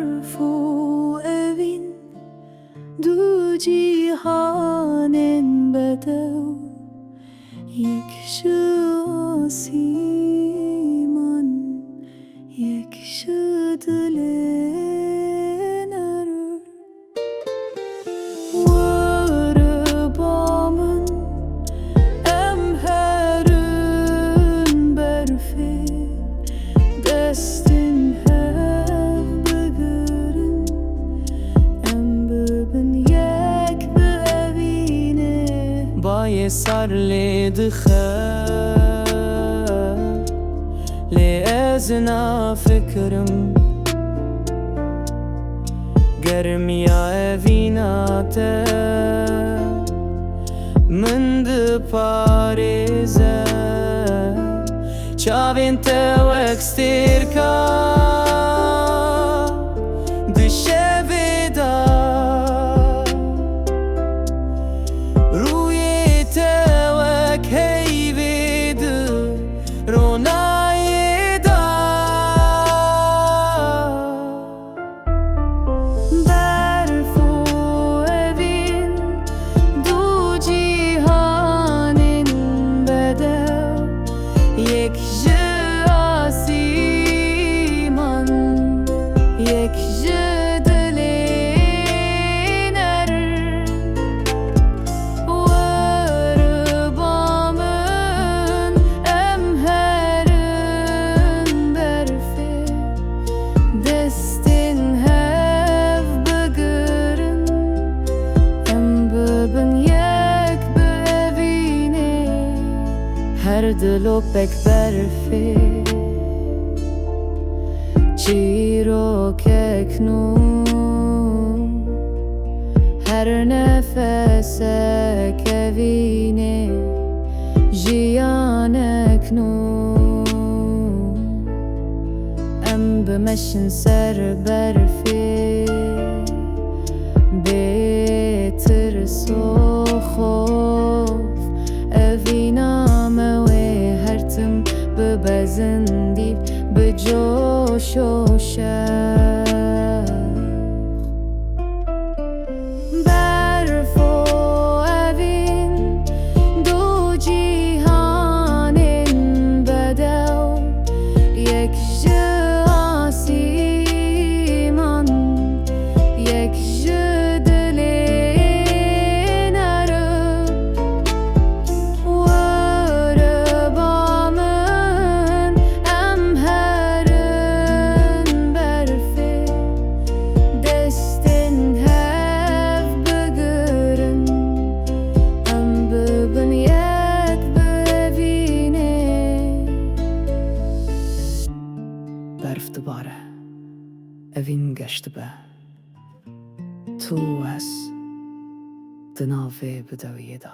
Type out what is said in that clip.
برفو evin du cihanen bedev یک آسیمان یک دل نر ور بامن emherün berfe destin hev bigrin em bibin yek be evine baye sarle dikhe le ezna fikrim germiya evina te من ده پارێزە چاوێن te wek stêrka di şevê da rûyê te wek heyvê di ronayê da berfo evin du cihanen bedev یک آسیمان یک دل نر ور بامن emherün berfe destin hev bigrin em bibin yek be evine her dilo pek berfe çîrokek nû her nefesek evîne jiyanek nû em bimeşin ser berfê bêtirs û xof evîna me wê her tim bibezin dîp bi coş û şev berfo evin du cihanen bedew yek آسیمان یک دل نر ور بامن emherün berfe destin hev bigrin em bibin yek be evine berf dibare evîn geşt be tu es di navê bidewiyê da